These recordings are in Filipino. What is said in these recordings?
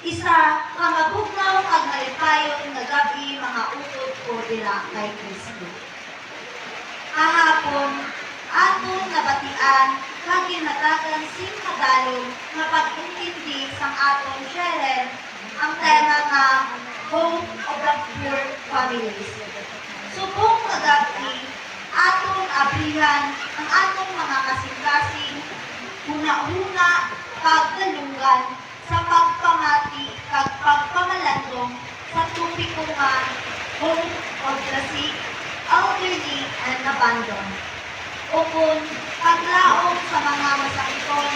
Isa ka mabugnaw kag malipayon nga gabi mga utod ko dira kay Kristo. Kahapon, aton nabatian kag ginatagan sing kadalong nga pag-intindi sang aton sharer ang tema nga Hope of the Poor Families. Subong kagabi, aton abrihan ang atong mga kasing-kasing huna-huna kag galunggan sa pagpamati kag pagpamalandong sa tupiko nga Hope of the Sick, Elderly, and Abandoned. Ukon paglaom sa mga masakiton,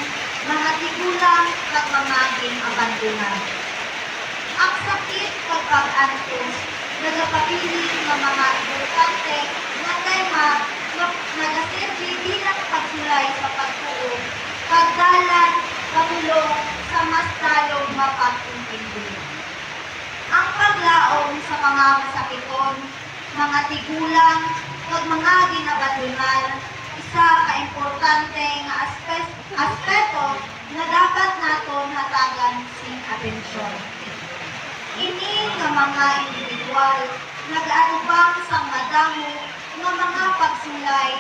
mga tigulang kag mga abandonan. Ang sakit kag pag-antos nagapabilin ng mga importante nga tema nga nagaserbi bilang pagsulay sa pagtuo pagdalan pamulong sa mas talong mapag-intindi. Ang paglaom sa mga masakiton, mga tigulang kag mga ginabandonan isa ka importante nga aspeto nga dapat naton hatagan sing atensyon. Ini nga mga individual nag-aatubang sang madamo nga mga pagsulay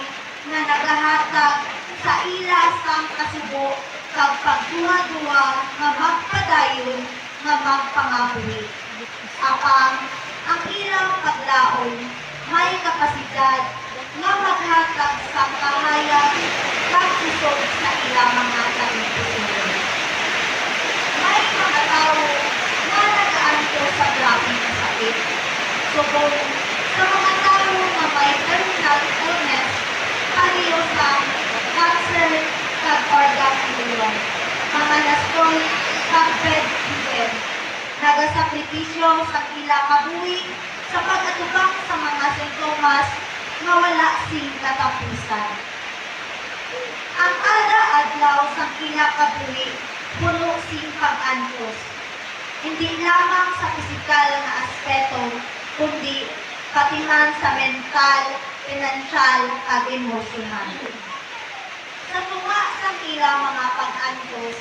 nga nagahatag sa ila sang kasubo kag pagduha-duha nga magpadayon nga magpangabuhi. Apang ang ilang paglaom may kapasidad nga maghatag sa kahayag kag kusog sa ilang mga tagipusoon. May mga tawo nga nagaanto sa grabe nga sakit. Subong sa mga tawo nga may terminal illness, pareho sa cancer kag organ failure, mga naston kag bedridden, nagasakripisyo sa ila kabuhi sa pag-atubang sa mga sintomas nga wala sing katapusan. Ang ada adlaw sa ila kabuhi puno sing pag-antos. Hindi lamang sa pisikal na aspeto, kundi pati man sa mental, financial, at emosyonal. Sa tunga sa ilang mga pag-antos,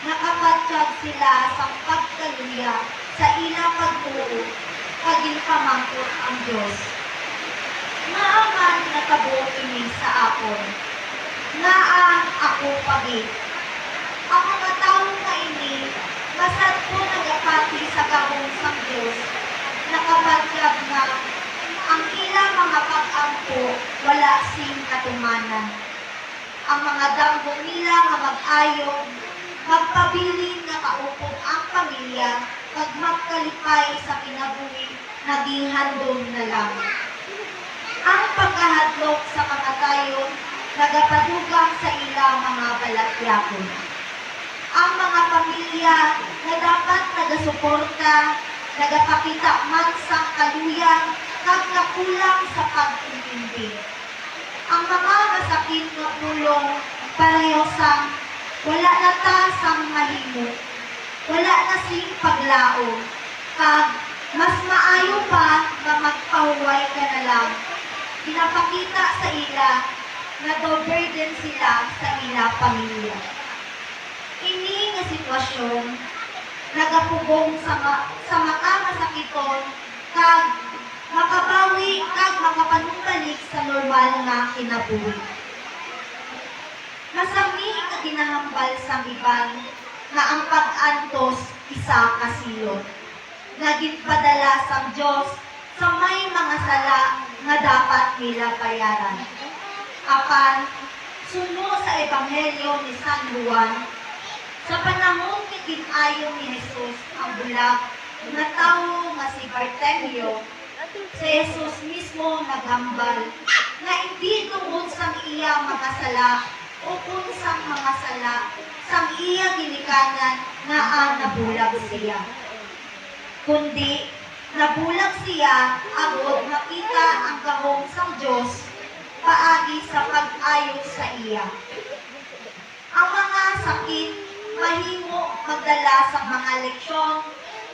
nakapatyag sila sa pagkaluya sa ilang pagtuo, kaging pamangkot ang Diyos. Naaman nakabuo ini sa akon, naa ako pagit. Ang mga taong kaini, masad po nagapati sa kahong sang Diyos, nakapatyag na ang ilang mga pag-ampo wala sing katumanan. Ang mga danggo nila nga mag-ayog, magpabilin nga kaupog ang pamilya, kag magkalipay sa kinabuhi, naging handom na lang. Ang pagkahadlok sa kamatayon, nagapadugang sa ilang mga balatyakon. Ang mga pamilya na dapat nagasuporta, nagapakita man sa kaluyan, kag nakulang sa pag-intindi. Ang mga masakit nga tulong pareho sang wala na ta sang mahimo, wala na sing paglao, kag mas maayo pa nga magpahuway ka na lang. Pinapakita sa ila na do-burden sila sa ila pamilya. Ini nga sitwasyon nagapugong sa mga masakiton kag makabawi kag makapanumbalik sa normal nga kinabuhi. Masami nga ginahambal sa iban nga ang pag-antos isa ka silot. Nga ginpadala sang Dios sa may mga sala nga dapat nila bayaran. Apan suno sa ebanghelyo ni San Juan, sa panahon ni ginayon ni Jesus ang bulag nga tawo nga si Bartimeo, si Jesus mismo naghambal nga hindi tungod sang iya mga sala o kung sang mga sala sang iya ginikanan nga ang nabulag siya. Kundi nabulag siya agod makita ang gahom sang Dios paagi sa pag-ayo sa iya. Ang mga sakit mahimo magdala sa mga leksyon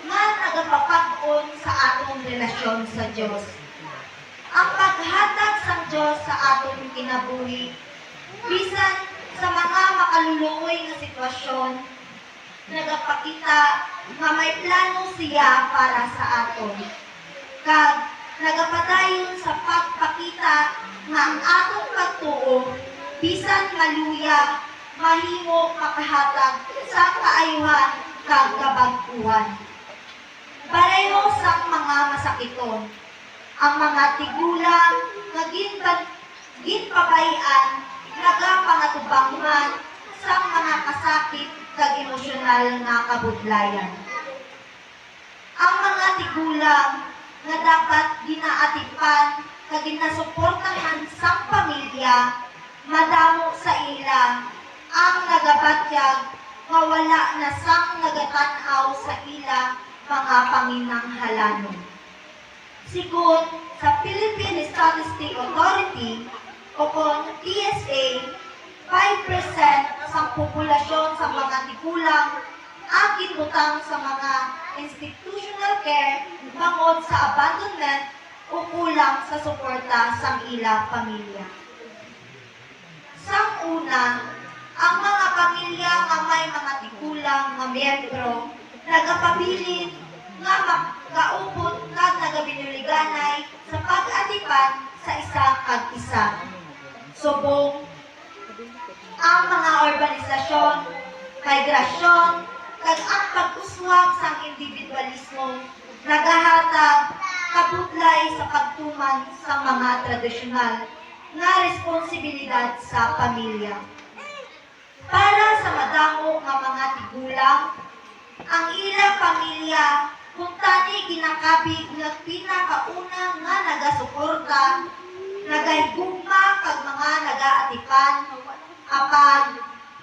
nga nagapapag-on sa atong relasyon sa Dios. Ang paghatag sang Dios sa atong kinabuhi bisan sa mga makaluluoy nga sitwasyon nagapakita nga may plano siya para sa aton. Kag nagapadayon sa pagpakita nga ang atong pagtuo bisan maluya mahimo makahatag sa kaayuhan kag kabag-uhan. Pareho sa mga masakiton, ang mga tigulang nga ginpabayan nagapangatubangan sa mga kasakit kag emosyonal nga kabudlayan. Ang mga tigulang nga dapat ginaatipan kag ginasuportahan sa pamilya madamo sa ila ang nagabatyag nga wala na sang nagatanaw sa ila mga panginanghalanon. Sigon sa Philippine Statistics Authority o kon PSA, 5% sa populasyon sa mga tigulang ang gibutang sa mga institutional care bangod sa abandonment o kulang sa suporta sa ila pamilya. Sang una, ang mga pamilya nga may mga tigulang nga miyembro nagapabilin nga makaupot kag nagabinuliganay sa pag-atipan sa isa kag isa. Subong ang mga urbanisasyon, migrasyon, kag ang pag-uswag sang individualismo nagahatag kabutlay sa pagtuman sa mga tradisyonal nga responsibilidad sa pamilya. Para sa madamo nga mga tigulang, ang ilang pamilya kung tani ginakabig nga pinakauna nga nagasuporta, nagahigugma kag mga nagaatipan, apan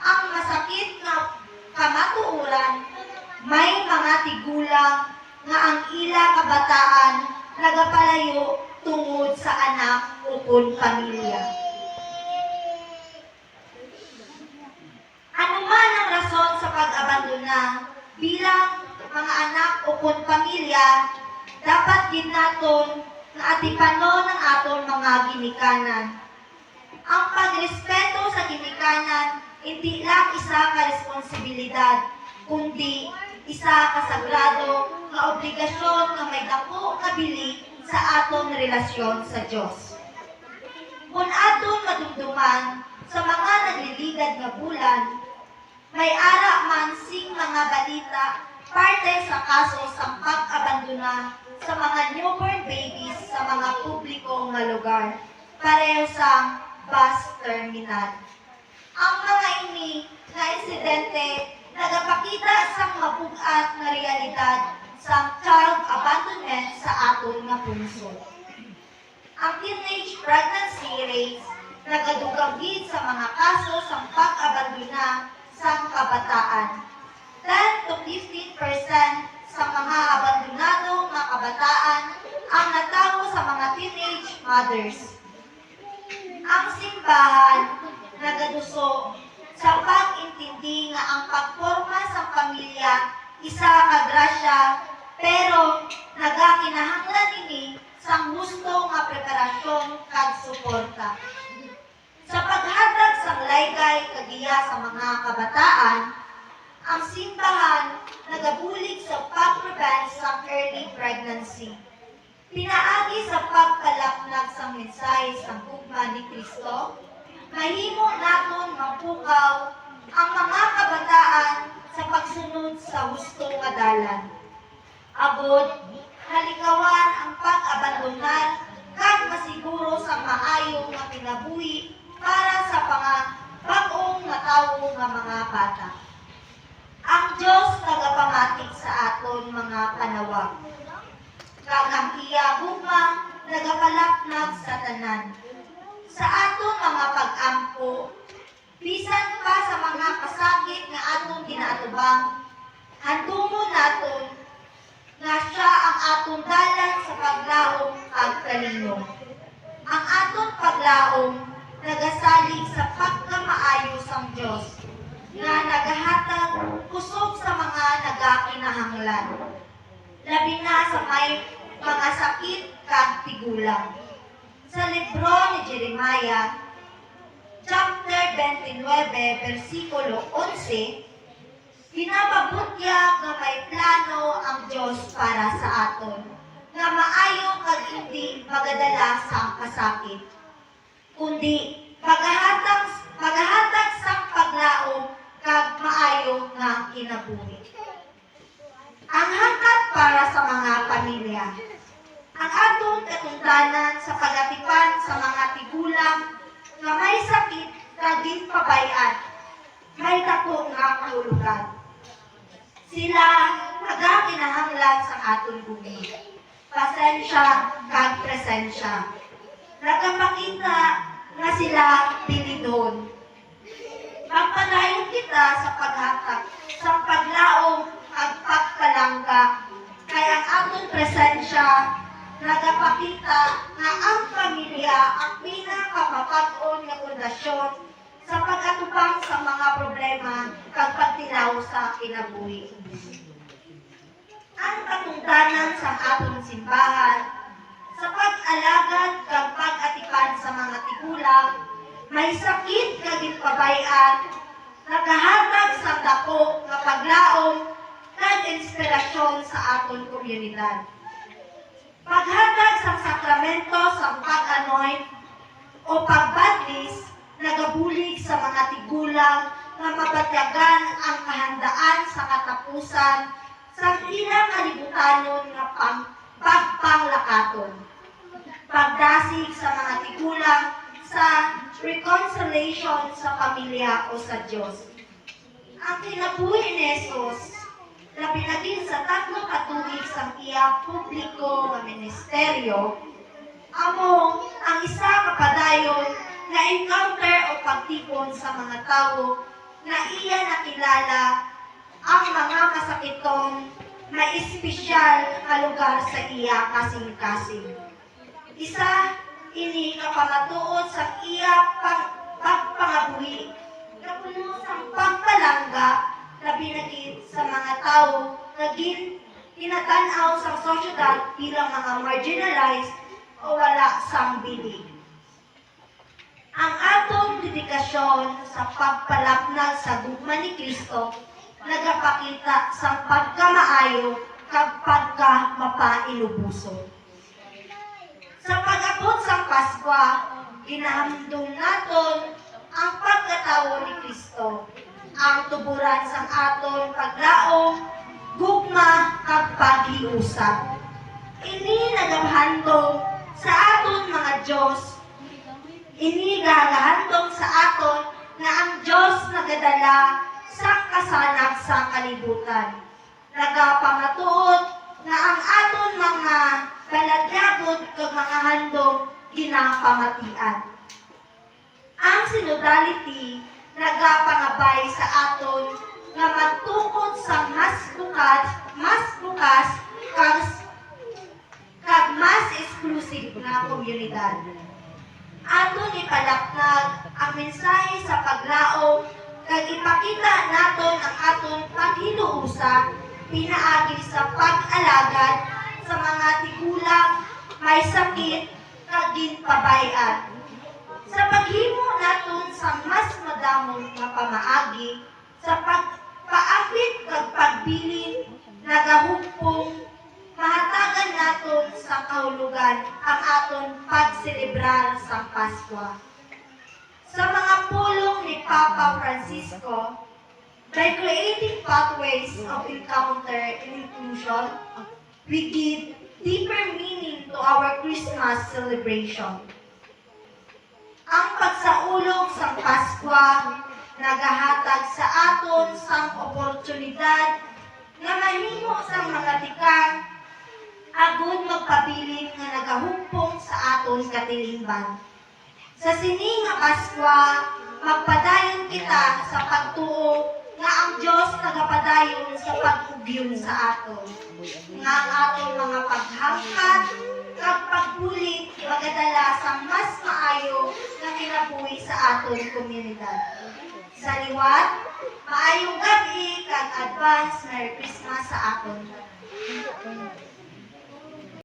ang masakit nga kamatuoran, may mga tigulang nga ang ila kabataan nagapalayo tungod sa anak ukon pamilya. Ano man ang rason sa pag-abandona bilang mga anak ukon pamilya, dapat din naton nga atipanon ang aton mga ginikanan. Ang pagrespeto sa ginikanan hindi lang isa ka responsibilidad, kundi isa ka sagrado nga obligasyon nga may dako nga bili sa aton relasyon sa Dios. Kung aton madumduman sa mga nagliligad nga bulan, may ara man sing mga balita parte sa kaso sa pag-abandona sa mga newborn babies sa mga publiko nga lugar, pareho sa bus terminal. Ang mga ini nga insidente nagapakita sa mabugat nga realidad sa child abandonment sa aton nga puso. Ang teenage pregnancy rates nagadugang sa mga kaso sa pag-abandona sa kabataan. 10 to 15% sa mga abandonado nga kabataan ang natawo sa mga teenage mothers. Ang simbahan nagaduso sa pag-intindi nga ang pagporma sa pamilya isa ka grasya, pero nagakinahanglan ini sang husto nga preparasyon kag suporta. Sa paghatag sang laygay kagiya sa mga kabataan, ang simbahan nagabulig sa pag-prevent sa early pregnancy. Pinaagi sa pagkalapnag sa mensahe sa hugma ni Kristo, mahimo naton mapukaw ang mga kabataan sa pagsunod sa husto nga dalan. Abot, halikawan ang pag-abandonar kag masiguro sa maayo nga kinabuhi para sa bag-ong nga tawo nga mga bata. Ang Dios nagapamatik sa aton mga panawag. Kag ang iya hugma nagapalapnag sa tanan. Sa aton mga pag-ampo, bisan pa sa mga kasakit nga aton ginaatubang, handumon naton nga siya ang aton dalan sa paglaom kag talino. Ang aton paglaom nagasalig sa pagkamaayo sang Dios nga nagahatag kusog sa mga nagakinahanglan. Labi na sa may mga sakit kag tigulang. Sa libro ni Jeremiah, chapter 29, versikulo 11, Ginapabutya nga may plano ang Dios para sa aton, nga maayo kag hindi magadala sa kasakit, kundi paghahatag sang paglaom kag maayo nga kinabuhi. Ang hangkat para sa mga pamilya. Ang atong katungdanan sa pagatipan sa mga tigulang nga may sakit kag ginpabayan, may dako nga kahulugan. Sila nagakinahanglan sa aton bumi. Pasensya kag presensya. Nagapakita nga sila pinidon. Magpadayon kita sa paghatag, sa paglaom at pagkalangga. Kaya ang aton presensya nagapakita nga ang pamilya ang pinakamapag-on nga pundasyon sa pag-atubang sa mga problema kag pagtilaw sa kinabuhi. Ang katungdanan sa atong simbahan sa pag-alagad kag pag-atipan sa mga tigulang, may sakit kag ginpabayan, nagahatag sa dako nga paglaom kag inspirasyon sa aton komunidad. Paghatag sa sakramento sa pag-anoint o pagbaptis, nagabulig sa mga tigulang nga mabatyagan ang kahandaan sa katapusan sa ilang kalibutanon nga pagpanglakaton. Pagdasig sa mga tigulang sa reconciliation sa pamilya o sa Diyos. Ang kinabuhi ni Jesus na pinagin sa 3 katuig sa iya publiko nga ministeryo, amo ang isa kapadayon na encounter o pagtipon sa mga tao na iya nakilala ang mga masakitong na espesyal na lugar sa iya kasing-kasing. Isa ini kapamatuod sa iya pagpangabuhi na puno sa pagpalangga na binagid sa mga tao na tinatanaw sa sosyedad bilang mga marginalized o wala sang bilig. Ang atong dedikasyon sa pagpalapnag sa gugma ni Kristo nagapakita sa pagkamaayo kag pagkamapailubuson. Sa pag-abot sa Paskwa, ginahamdom naton ang pagkatawo ni Kristo, ang tuburan sa aton paglaom, gugma kag paghiusap. Ini nagahandom sa aton mga Diyos. Ini gagahandom sa aton na ang Diyos nagadala sa kasanag sa kalibutan. Nagapamatuod na ang aton mga balagyagod kag mga handom ginapamatian. Ang synodality nagapangabay sa aton nga magtukod sa mas bukas kag mas exclusive na komunidad. Aton ipalapnag ang mensahe sa paglaom kag ipakita naton ang aton paghinuusa pinaagi sa pag-alagad sa mga tigulang may sakit kag ginpabayan. Sa paghimo naton sa mas madamong nga pamaagi sa pagpaapit kag pagbilin nagahugpong mahatagan naton sa kahulugan ang aton pagselebrar sa Paskwa. Sa mga pulong ni Papa Francisco, by creating pathways of encounter and inclusion, we give deeper meaning to our Christmas celebration. Ang pagsaulog sa Paskwa nagahatag sa aton sang oportunidad nga mahimo sang mga tikang agud magpabilin nga nagahugpong sa aton katilingban. Sa sini nga Paskwa, magpadayon kita sa pagtuo nga ang Diyos nagapadayon sa pag-ugyon sa aton. Nga ang aton mga paghangkat kag pagbulit magadala sa mas maayo nga kinabuhi sa aton komunidad. Sa liwat, maayong gabi kag advance Merry Christmas sa aton.